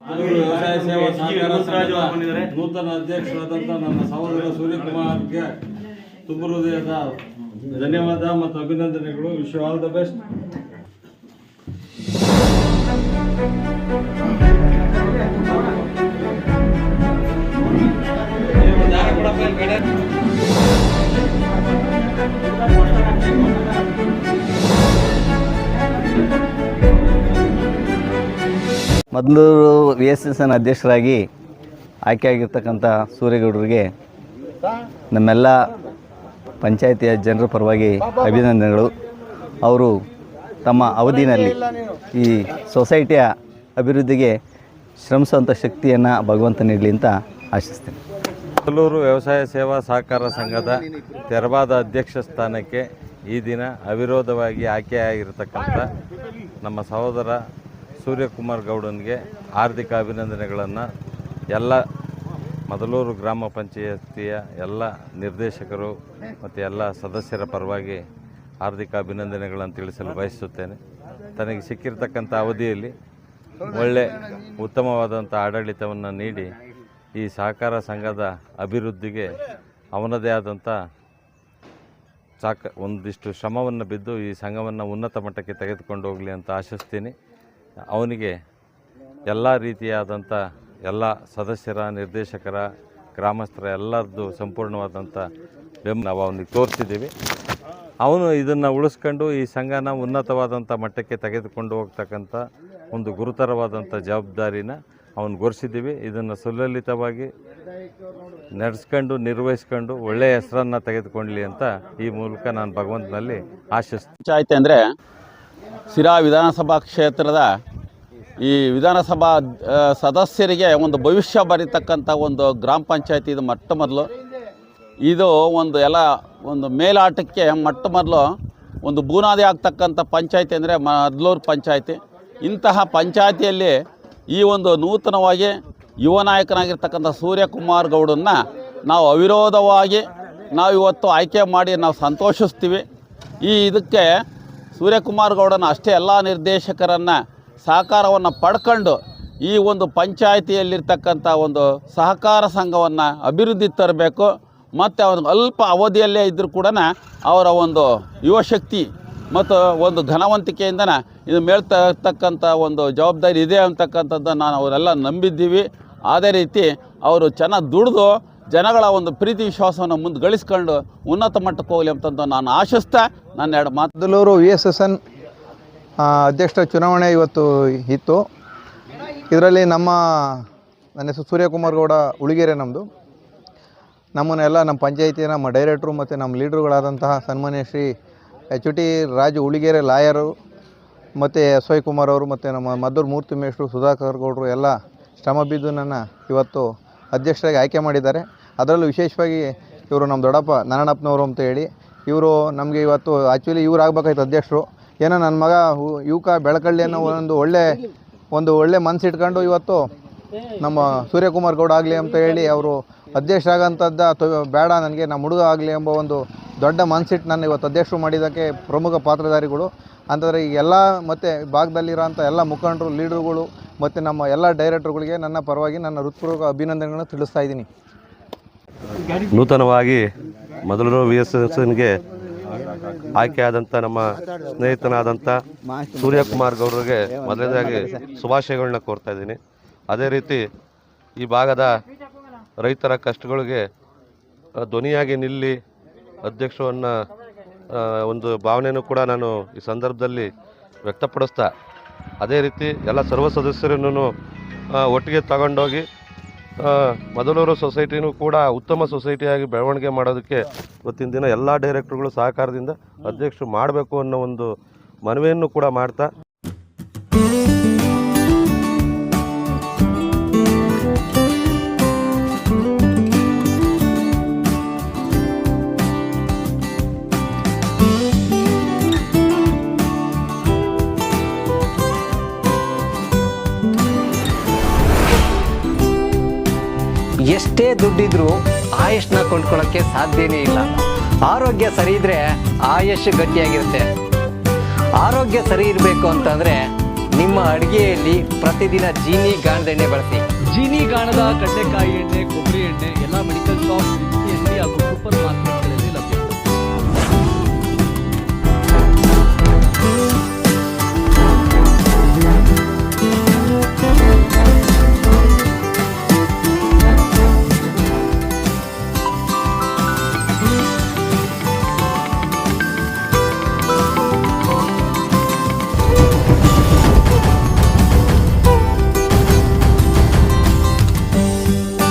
ವ್ಯವಸಾಯ ಸೇವಾ ಸಹಕಾರ ಸಂಘದ ನೂತನ ಅಧ್ಯಕ್ಷರಾದಂಥ ನನ್ನ ಸಹೋದರ ಸೂರ್ಯಕುಮಾರ್ಗೆ ತುಂಬ ಹೃದಯದ ಧನ್ಯವಾದ ಮತ್ತು ಅಭಿನಂದನೆಗಳು. Wish all the best. Modalur VSSN ಅಧ್ಯಕ್ಷರಾಗಿ ಆಯ್ಕೆಯಾಗಿರ್ತಕ್ಕಂಥ ಸೂರ್ಯಗೌಡರಿಗೆ ನಮ್ಮೆಲ್ಲ ಪಂಚಾಯಿತಿಯ ಜನರ ಪರವಾಗಿ ಅಭಿನಂದನೆಗಳು. ಅವರು ತಮ್ಮ ಅವಧಿಯಲ್ಲಿ ಈ ಸೊಸೈಟಿಯ ಅಭಿವೃದ್ಧಿಗೆ ಶ್ರಮಿಸುವಂಥ ಶಕ್ತಿಯನ್ನು ಭಗವಂತ ನೀಡಲಿ ಅಂತ ಆಶಿಸ್ತೀನಿ. ಮೊದಲೂರು ವ್ಯವಸಾಯ ಸೇವಾ ಸಹಕಾರ ಸಂಘದ ತೆರವಾದ ಅಧ್ಯಕ್ಷ ಸ್ಥಾನಕ್ಕೆ ಈ ದಿನ ಅವಿರೋಧವಾಗಿ ಆಯ್ಕೆಯಾಗಿರ್ತಕ್ಕಂಥ ನಮ್ಮ ಸಹೋದರ ಸೂರ್ಯಕುಮಾರ್ ಗೌಡನಿಗೆ ಹಾರ್ದಿಕ ಅಭಿನಂದನೆಗಳನ್ನು ಎಲ್ಲ ಮೊದಲೂರು ಗ್ರಾಮ ಪಂಚಾಯತಿಯ ಎಲ್ಲ ನಿರ್ದೇಶಕರು ಮತ್ತು ಎಲ್ಲ ಸದಸ್ಯರ ಪರವಾಗಿ ಹಾರ್ದಿಕ ಅಭಿನಂದನೆಗಳನ್ನು ತಿಳಿಸಲು ಬಯಸುತ್ತೇನೆ. ತನಗೆ ಸಿಕ್ಕಿರ್ತಕ್ಕಂಥ ಅವಧಿಯಲ್ಲಿ ಒಳ್ಳೆ ಉತ್ತಮವಾದಂಥ ಆಡಳಿತವನ್ನು ನೀಡಿ ಈ ಸಹಕಾರ ಸಂಘದ ಅಭಿವೃದ್ಧಿಗೆ ಅವನದೇ ಆದಂಥ ಒಂದಿಷ್ಟು ಶ್ರಮವನ್ನು ಬಿದ್ದು ಈ ಸಂಘವನ್ನು ಉನ್ನತ ಮಟ್ಟಕ್ಕೆ ತೆಗೆದುಕೊಂಡು ಹೋಗಲಿ ಅಂತ ಆಶಿಸ್ತೀನಿ. ಅವನಿಗೆ ಎಲ್ಲ ರೀತಿಯಾದಂಥ ಎಲ್ಲ ಸದಸ್ಯರ, ನಿರ್ದೇಶಕರ, ಗ್ರಾಮಸ್ಥರ ಎಲ್ಲರದ್ದು ಸಂಪೂರ್ಣವಾದಂಥ ಬೆಂಬಲ ನಾವು ಅವನಿಗೆ ತೋರಿಸಿದ್ದೀವಿ. ಅವನು ಇದನ್ನು ಉಳಿಸ್ಕೊಂಡು ಈ ಸಂಘನ ಉನ್ನತವಾದಂಥ ಮಟ್ಟಕ್ಕೆ ತೆಗೆದುಕೊಂಡು ಹೋಗ್ತಕ್ಕಂಥ ಒಂದು ಗುರುತರವಾದಂಥ ಜವಾಬ್ದಾರಿನ ಅವನು ಹೊರಿಸಿದ್ದೀವಿ. ಇದನ್ನು ಸುಲಲಿತವಾಗಿ ನಡೆಸ್ಕೊಂಡು ನಿರ್ವಹಿಸ್ಕೊಂಡು ಒಳ್ಳೆಯ ಹೆಸರನ್ನು ತೆಗೆದುಕೊಳ್ಳಲಿ ಅಂತ ಈ ಮೂಲಕ ನಾನು ಭಗವಂತನಲ್ಲಿ ಆಶಿಸ್ತೀನಿ. ಪಂಚಾಯತಿ ಅಂದರೆ ಸಿರಾ ವಿಧಾನಸಭಾ ಕ್ಷೇತ್ರದ ಈ ವಿಧಾನಸಭಾ ಸದಸ್ಯರಿಗೆ ಒಂದು ಭವಿಷ್ಯ ಬರೀತಕ್ಕಂಥ ಒಂದು ಗ್ರಾಮ ಪಂಚಾಯತಿ. ಇದು ಮೊಟ್ಟ ಮೊದಲು ಇದು ಒಂದು ಮೇಲಾಟಕ್ಕೆ ಮೊಟ್ಟ ಮೊದಲು ಒಂದು ಬುನಾದಿ ಆಗ್ತಕ್ಕಂಥ ಪಂಚಾಯತಿ ಅಂದರೆ ಮೊದಲೂರು ಪಂಚಾಯತಿ. ಇಂತಹ ಪಂಚಾಯತಿಯಲ್ಲಿ ಈ ಒಂದು ನೂತನವಾಗಿ ಯುವ ನಾಯಕನಾಗಿರ್ತಕ್ಕಂಥ ಸೂರ್ಯಕುಮಾರ್ ಗೌಡನ್ನ ನಾವು ಅವಿರೋಧವಾಗಿ ನಾವು ಇವತ್ತು ಆಯ್ಕೆ ಮಾಡಿ ನಾವು ಸಂತೋಷಿಸ್ತೀವಿ. ಇದಕ್ಕೆ ಸೂರ್ಯಕುಮಾರ್ ಗೌಡನ ಅಷ್ಟೇ ಎಲ್ಲ ನಿರ್ದೇಶಕರನ್ನು ಸಹಕಾರವನ್ನು ಪಡ್ಕೊಂಡು ಈ ಒಂದು ಪಂಚಾಯಿತಿಯಲ್ಲಿರ್ತಕ್ಕಂಥ ಒಂದು ಸಹಕಾರ ಸಂಘವನ್ನು ಅಭಿವೃದ್ಧಿ ತರಬೇಕು. ಮತ್ತು ಅವ್ರಿಗೆ ಅಲ್ಪ ಅವಧಿಯಲ್ಲೇ ಇದ್ದರೂ ಕೂಡ ಅವರ ಒಂದು ಯುವಶಕ್ತಿ ಮತ್ತು ಒಂದು ಘನವಂತಿಕೆಯಿಂದನ ಇದು ಮೇಳ್ತಕ್ಕಂಥ ಒಂದು ಜವಾಬ್ದಾರಿ ಇದೆ ಅಂತಕ್ಕಂಥದ್ದನ್ನು ನಾನು ಅವರೆಲ್ಲ ನಂಬಿದ್ದೀವಿ. ಅದೇ ರೀತಿ ಅವರು ಚೆನ್ನಾಗಿ ದುಡಿದು ಜನಗಳ ಒಂದು ಪ್ರೀತಿ ವಿಶ್ವಾಸವನ್ನು ಮುಂದೆ ಗಳಿಸ್ಕೊಂಡು ಉನ್ನತ ಮಟ್ಟಕ್ಕೆ ಹೋಗಲಿ ಅಂತಂದು ನಾನು ಆಶಿಸ್ತಾ ನನ್ನ ಎರಡು ಮಾತು. ಮೊದಲೂರು VSSN ಅಧ್ಯಕ್ಷರ ಚುನಾವಣೆ ಇವತ್ತು ಇತ್ತು. ಇದರಲ್ಲಿ ನನ್ನ ಹೆಸರು ಸೂರ್ಯಕುಮಾರ್ ಗೌಡ ಉಳಿಗೆರೆ. ನಮ್ಮನ್ನೆಲ್ಲ ನಮ್ಮ ಪಂಚಾಯಿತಿಯ ನಮ್ಮ ಡೈರೆಕ್ಟ್ರು ಮತ್ತು ನಮ್ಮ ಲೀಡ್ರುಗಳಾದಂತಹ ಸನ್ಮಾನ್ಯ ಶ್ರೀ HOT ರಾಜು ಉಳಿಗೆರೆ ಲಾಯರು ಮತ್ತು SY ಕುಮಾರ್ ಅವರು ಮತ್ತು ನಮ್ಮ ಮದ್ದೂರು ಮೂರ್ತಿ ಮೇಷ್ಟ್ರು ಸುಧಾಕರ್ ಗೌಡರು ಎಲ್ಲ ಶ್ರಮ ಬಿದ್ದು ನನ್ನ ಇವತ್ತು ಅಧ್ಯಕ್ಷರಾಗಿ ಆಯ್ಕೆ ಮಾಡಿದ್ದಾರೆ. ಅದರಲ್ಲೂ ವಿಶೇಷವಾಗಿ ಇವರು ನಮ್ಮ ದೊಡ್ಡಪ್ಪ ನಾರಾಯಣಪ್ಪನವರು ಅಂತ ಹೇಳಿ ಇವರು ನಮಗೆ ಇವತ್ತು ಆ್ಯಕ್ಚುಲಿ ಇವ್ರು ಆಗಬೇಕಾಯ್ತು ಅಧ್ಯಕ್ಷರು. ಏನೋ ನನ್ನ ಮಗ ಯುವಕ ಬೆಳಕಳ್ಳಿ ಅನ್ನೋ ಒಂದು ಒಳ್ಳೆ ಮನಸ್ಸಿಟ್ಕೊಂಡು ಇವತ್ತು ನಮ್ಮ ಸೂರ್ಯಕುಮಾರ್ ಗೌಡ ಆಗಲಿ ಅಂತ ಹೇಳಿ ಅವರು ಅಧ್ಯಕ್ಷರಾಗಂಥದ್ದು ಬೇಡ, ನನಗೆ ನಮ್ಮ ಹುಡುಗ ಆಗಲಿ ಎಂಬ ಒಂದು ದೊಡ್ಡ ಮನಸ್ಸಿಟ್ಟು ನನ್ನ ಇವತ್ತು ಅಧ್ಯಕ್ಷರು ಮಾಡಿದ್ದಕ್ಕೆ ಪ್ರಮುಖ ಪಾತ್ರಧಾರಿಗಳು ಅಂತಂದರೆ ಈಗ ಎಲ್ಲ ಮತ್ತು ಭಾಗದಲ್ಲಿರೋಂಥ ಎಲ್ಲ ಮುಖಂಡರು, ಲೀಡರ್ಗಳು ಮತ್ತು ನಮ್ಮ ಎಲ್ಲ ಡೈರೆಕ್ಟರ್ಗಳಿಗೆ ನನ್ನ ಪರವಾಗಿ ನನ್ನ ಹೃತ್ಪೂರ್ವಕ ಅಭಿನಂದನೆಗಳನ್ನು ತಿಳಿಸ್ತಾ ಇದ್ದೀನಿ. ನೂತನವಾಗಿ ಮೊದಲೂರು VSSNಗೆ ಆಯ್ಕೆಯಾದಂಥ ನಮ್ಮ ಸ್ನೇಹಿತನಾದಂಥ ಸೂರ್ಯಕುಮಾರ್ ಗೌಡರಿಗೆ ಮೊದಲನೇದಾಗಿ ಶುಭಾಶಯಗಳನ್ನ ಕೋರ್ತಾ ಇದ್ದೀನಿ. ಅದೇ ರೀತಿ ಈ ಭಾಗದ ರೈತರ ಕಷ್ಟಗಳಿಗೆ ಧ್ವನಿಯಾಗಿ ನಿಲ್ಲಿ ಅಧ್ಯಕ್ಷರನ್ನು ಒಂದು ಭಾವನೆಯೂ ಕೂಡ ನಾನು ಈ ಸಂದರ್ಭದಲ್ಲಿ ವ್ಯಕ್ತಪಡಿಸ್ತಾ, ಅದೇ ರೀತಿ ಎಲ್ಲ ಸರ್ವ ಸದಸ್ಯರನ್ನು ಒಟ್ಟಿಗೆ ತಗೊಂಡೋಗಿ ಮೊದಲೂರು ಸೊಸೈಟಿನೂ ಕೂಡ ಉತ್ತಮ ಸೊಸೈಟಿಯಾಗಿ ಬೆಳವಣಿಗೆ ಮಾಡೋದಕ್ಕೆ ಇವತ್ತಿನ ದಿನ ಎಲ್ಲ ಡೈರೆಕ್ಟರ್ಗಳು ಸಹಕಾರದಿಂದ ಅಧ್ಯಕ್ಷರು ಮಾಡಬೇಕು ಅನ್ನೋ ಒಂದು ಮನವಿಯನ್ನು ಕೂಡ ಮಾಡ್ತಾ, ಎಷ್ಟೇ ದುಡ್ಡಿದ್ರೂ ಆಯುಷ್ನ ಕೊಂಡ್ಕೊಳ್ಳೋಕ್ಕೆ ಸಾಧ್ಯನೇ ಇಲ್ಲ. ಆರೋಗ್ಯ ಸರಿ ಇದ್ರೆ ಆಯುಷ್ ಗಟ್ಟಿಯಾಗಿರುತ್ತೆ. ಆರೋಗ್ಯ ಸರಿ ಇರಬೇಕು ಅಂತಂದರೆ ನಿಮ್ಮ ನಿಮ್ಮ ಅಡುಗೆಯಲ್ಲಿ ಪ್ರತಿದಿನ ಜೀನಿ ಗಾಣದ ಎಣ್ಣೆ ಬಳಸಿ. ಜೀನಿ ಗಾಣದ ಕಡಲೆಕಾಯಿ ಎಣ್ಣೆ, ಕೊಬ್ಬರಿ ಎಣ್ಣೆ ಎಲ್ಲ ಮೆಡಿಕಲ್ ಶಾಪ್, ಅಂಗಡಿ ಹಾಗೂ ಸೂಪರ್ ಮಾರ್ಕೆಟ್